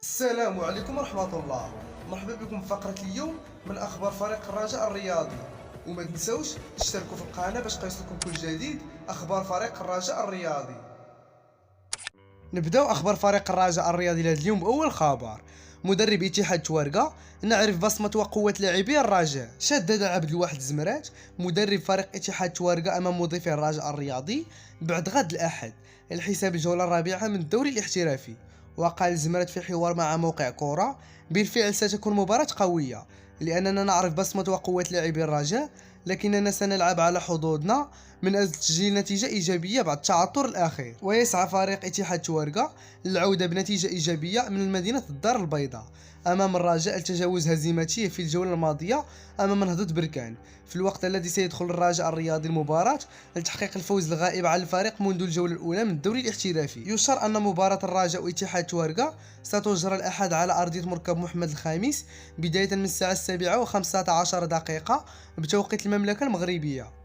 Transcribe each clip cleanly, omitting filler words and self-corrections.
السلام عليكم ورحمة الله. مرحبا بكم في فقرة اليوم من أخبار فريق الرجاء الرياضي. وما تنسوش تشتركوا في القناة باش يوصلكم كل جديد أخبار فريق الرجاء الرياضي. نبداو أخبار فريق الرجاء الرياضي لهذا اليوم بأول خبر. مدرب اتحاد توارقة نعرف بصمة وقوة لاعبي الرجاء. شدد عبد الواحد الزمرات مدرب فريق اتحاد توارقة أمام مضيفي الرجاء الرياضي بعد غد الأحد الحساب الجولة الرابعة من الدوري الاحترافي. وقال الزمرات في حوار مع موقع كورة: بالفعل ستكون مباراة قوية لأننا نعرف بصمة وقوة لاعبي الرجاء، لكننا سنلعب على حظوظنا من أجل تسجيل نتيجة إيجابية بعد التعثر الأخير. ويسعى فريق اتحاد توارقة للعودة بنتيجة إيجابية من المدينة الدار البيضاء أمام الرجاء لتجاوز هزيمته في الجولة الماضية أمام نهضة بركان، في الوقت الذي سيدخل الرجاء الرياضي المباراة لتحقيق الفوز الغائب على الفريق منذ الجولة الأولى من الدوري الاحترافي. يشار أن مباراة الرجاء واتحاد توارقة ستجرى الأحد على أرضية مركب محمد الخامس بداية من الساعة 7:15 بتوقيت المملكة المغربية.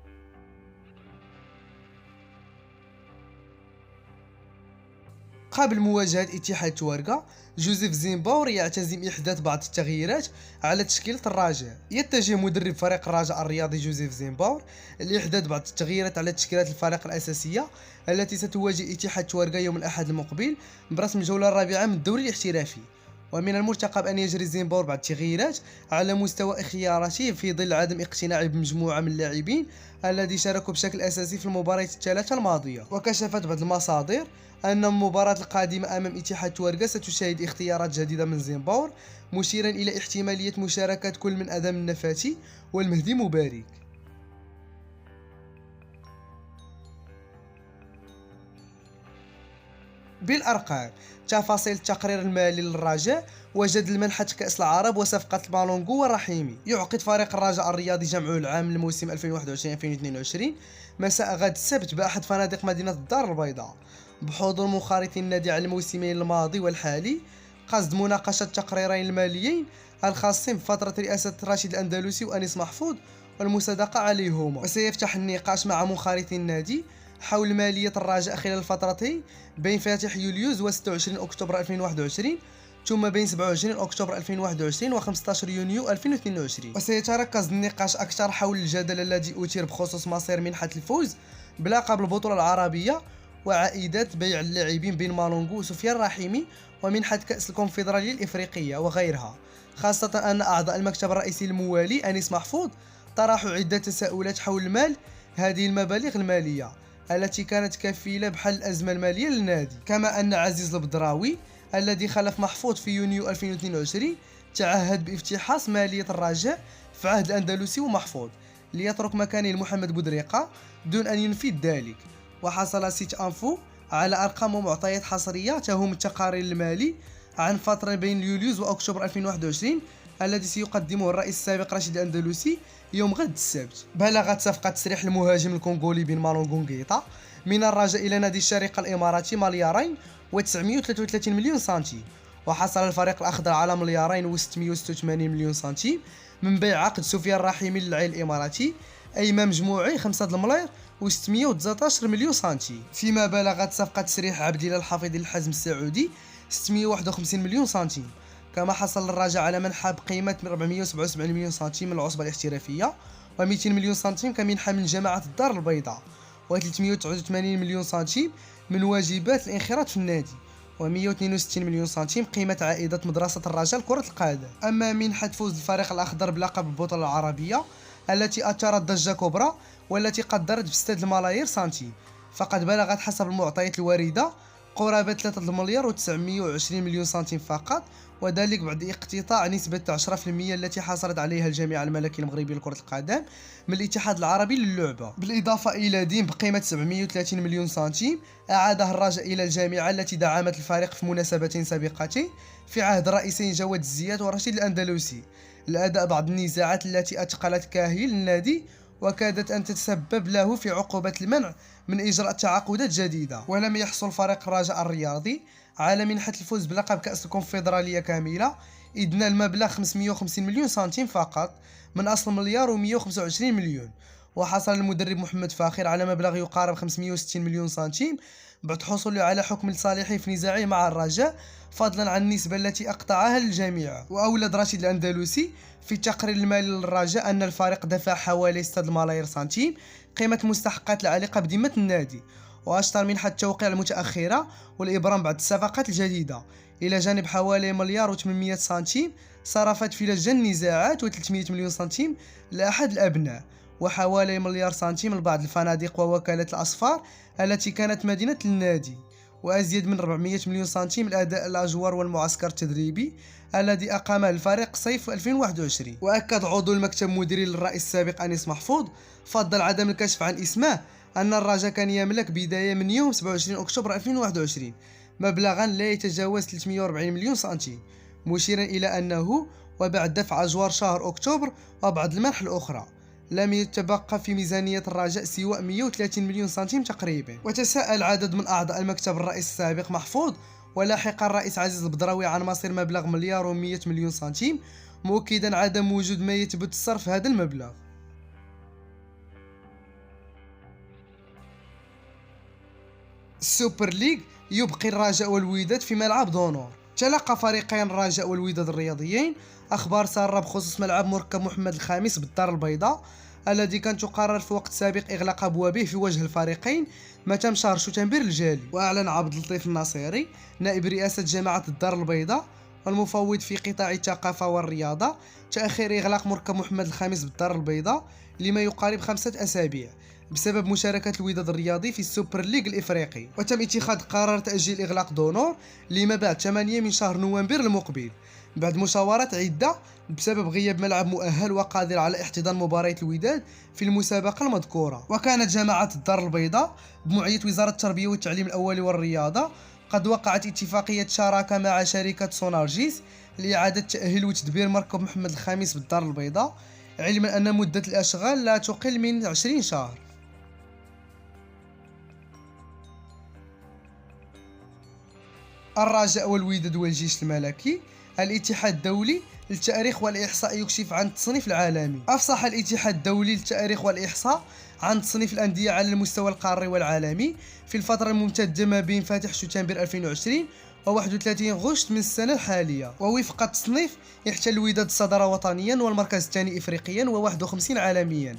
قبل مواجهة اتحاد توارقة، جوزيف زيمباور يعتزم إحداث بعض التغييرات على تشكيلة الرجاء. يتجه مدرب فريق الرجاء الرياضي جوزيف زيمباور لإحداث بعض التغييرات على تشكيلات الفريق الأساسية التي ستواجه اتحاد توارقة يوم الأحد المقبل برسم الجولة الرابعة من الدوري الاحترافي. ومن المرتقب أن يجري زيمباور بعض التغييرات على مستوى اختياراته في ظل عدم اقتناعه بمجموعة من اللاعبين الذي شاركوا بشكل أساسي في المباريات الثلاثة الماضية. وكشفت بعض المصادر أن المباراة القادمة أمام اتحاد توارقة ستشاهد اختيارات جديدة من زيمباور، مشيرا إلى احتمالية مشاركة كل من أدم النفاتي والمهدي مبارك. بالأرقام: تفاصيل التقرير المالي للرجاء وجد المنحة كأس العرب وصفقة المالونغو والرحيمي. يعقد فريق الرجاء الرياضي جمعه العام للموسم 2021-2022 مساء غد السبت بأحد فنادق مدينة الدار البيضاء بحضور منخرطي النادي على الموسمين الماضي والحالي، قصد مناقشة التقريرين الماليين الخاصين بفترة رئاسة راشد الأندلسي وأنيس محفوظ والمصادقة عليهما. وسيفتح النقاش مع منخرطي النادي حول مالية الرجاء خلال الفترتين بين فاتح يوليوز و 26 أكتوبر 2021 ثم بين 27 أكتوبر 2021 و 15 يونيو 2022. وسيتركز النقاش أكثر حول الجدل الذي أثير بخصوص مصير منحة الفوز بلقب البطولة العربية وعائدات بيع اللاعبين بين مالونغو وسفيان الرحيمي ومنحة كأس الكونفدرالية الإفريقية وغيرها، خاصة أن أعضاء المكتب الرئيسي الموالي أنيس محفوظ طرحوا عدة تساؤلات حول المال هذه المبالغ المالية التي كانت كفيلة بحل الأزمة المالية للنادي. كما أن عزيز البدراوي الذي خلف محفوظ في يونيو 2022 تعهد بافتحاص مالية الرجاء في عهد الأندلسي ومحفوظ ليترك مكانه محمد بودريقة دون أن ينفي ذلك. وحصل سيت أنفو على أرقام ومعطيات حصرية تهم التقارير المالي عن فترة بين يوليوز وأكتوبر 2021 الذي سيقدمه الرئيس السابق راشد الأندلسي يوم غد السبت. بلغت صفقة تسريح المهاجم الكونغولي بن مالونغو نغيطا من الرجاء إلى نادي الشارقة الإماراتي مليارين و933 مليون سنتيم، وحصل الفريق الأخضر على مليارين و686 مليون سنتيم من بيع عقد سفيان الرحيمي للعين الإماراتي، أي ما مجموعي 5 المليار و619 مليون سنتيم. فيما بلغت صفقة تسريح عبد الله الحفيظ للحزم السعودي 651 مليون سنتيم. كما حصل الرجاء على منحة بقيمة 477 مليون سنتيم من العصبة الاحترافية و200 مليون سنتيم كمنحة من جماعة الدار البيضاء و389 مليون سنتيم من واجبات الانخراط في النادي و162 مليون سنتيم قيمة عائدة مدرسة الرجاء لكرة القدم. أما منحة فوز الفريق الأخضر بلقب البطولة العربية التي أثارت ضجة كبرى والتي قدرت ب6 الملايير سنتيم فقد بلغت حسب المعطيات الواردة قرابة 3 المليار و920 مليون سنتيم فقط، وذلك بعد اقتطاع نسبة 10% التي حصلت عليها الجامعة الملكي المغربي لكرة القدم من الاتحاد العربي للعبة، بالإضافة إلى دين بقيمة 730 مليون سنتيم أعاده الرجاء إلى الجامعة التي دعمت الفريق في مناسبتين سابقتين في عهد الرئيسين جواد الزيات ورشيد الأندلسي لأداء بعض النزاعات التي أثقلت كاهل النادي وكادت أن تتسبب له في عقوبة المنع من إجراء تعاقدات جديدة. ولم يحصل فريق الرجاء الرياضي على منحة الفوز بلقب كأس الكونفدرالية كاملة، إذ نال المبلغ 550 مليون سنتيم فقط من أصل مليار و125 مليون. وحصل المدرب محمد فاخر على مبلغ يقارب 560 مليون سنتيم بعد حصوله على حكم لصالحه في نزاعه مع الرجاء، فضلا عن النسبة التي أقطعها للجميع. وأولد رشيد الأندلسي في التقرير المالي للرجاء أن الفريق دفع حوالي 6 ملايير سنتيم قيمة المستحقات العالقة بذمة النادي، وأشطر منحة التوقيع المتأخرة والإبرام بعد الصفقات الجديدة، إلى جانب حوالي مليار و800 سنتيم صرفت في لجان النزاعات، و300 مليون سنتيم لأحد الأبناء، وحوالي مليار سنتيم لبعض الفنادق ووكالة الأسفار التي كانت مدينة النادي، وأزيد من 400 مليون سنتيم لأداء الأجوار والمعسكر التدريبي الذي أقامه الفريق صيف 2021. وأكد عضو المكتب المديري للرئيس السابق أنيس محفوظ فضل عدم الكشف عن اسمه أن الرجاء كان يملك بداية من يوم 27 أكتوبر 2021 مبلغا لا يتجاوز 340 مليون سنتيم، مشيرا إلى أنه وبعد دفع أجوار شهر أكتوبر وبعض المنح الأخرى لم يتبقى في ميزانية الرجاء سوى 130 مليون سنتيم تقريبا. وتساءل عدد من أعضاء المكتب الرئيس السابق محفوظ ولاحقا الرئيس عزيز البدراوي عن مصير مبلغ مليار و100 مليون سنتيم، مؤكدا عدم وجود ما يثبت صرف هذا المبلغ. السوبر ليج يبقي الرجاء والوداد في ملعب دونور. تلقى فريقين الرجاء والوداد الرياضيين أخبار سارة بخصوص ملعب مركب محمد الخامس بالدار البيضاء الذي كان تقرر في وقت سابق إغلاق أبوابه في وجه الفريقين ما تم شهر شتنبر الجاري. وأعلن عبد اللطيف الناصيري نائب رئاسة جماعة الدار البيضاء والمفوض في قطاع الثقافة والرياضة تأخير إغلاق مركب محمد الخامس بالدار البيضاء لما يقارب 5 أسابيع بسبب مشاركة الوداد الرياضي في السوبر ليج الإفريقي، وتم اتخاذ قرار تأجيل إغلاق دونور لما بعد 8 من شهر نوفمبر المقبل بعد مشاورات عدة بسبب غياب ملعب مؤهل وقادر على احتضان مباريات الوداد في المسابقة المذكورة. وكانت جماعة الدار البيضاء بمعية وزارة التربية والتعليم الأولي والرياضة قد وقعت اتفاقية شراكة مع شركة سونارجيس لإعادة تأهيل وتدبير مركب محمد الخامس بالدار البيضاء، علما أن مدة الأشغال لا تقل من 20 شهر. الرجاء والوداد والجيش الملكي. الاتحاد الدولي للتاريخ والإحصاء يكشف عن التصنيف العالمي. أفصح الاتحاد الدولي للتاريخ والإحصاء عن تصنيف الأندية على المستوى القاري والعالمي في الفترة الممتدة ما بين فاتح شتنبر 2020 و 31 غشت من السنة الحالية. ووفق التصنيف يحتل الوداد الصدارة وطنيا والمركز الثاني إفريقيا و51 عالميا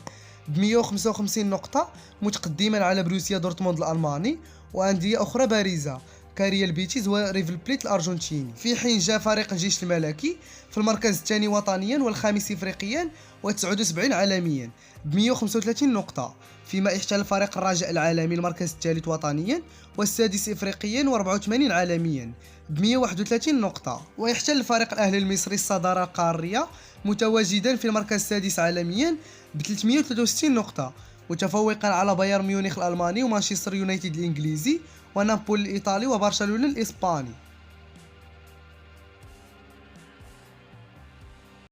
ب 155 نقطة، متقدما على بروسيا دورتموند الألماني وأندية أخرى بارزة كاريال بيتيز وريفل بليت الأرجنتيني، في حين جاء فريق الجيش الملكي في المركز الثاني وطنيا والخامس إفريقيا و79 عالميا ب 135 نقطة، فيما يحتل فريق الرجاء العالمي المركز الثالث وطنيا والسادس إفريقيا و84 عالميا ب 131 نقطة. ويحتل الفريق الأهلي المصري الصدارة القارية متواجدا في المركز السادس عالميا ب 363 نقطة، متفوقا على بايرن ميونخ الألماني ومانشستر يونايتد الإنجليزي ونابولي الإيطالي وبرشلونة الإسباني.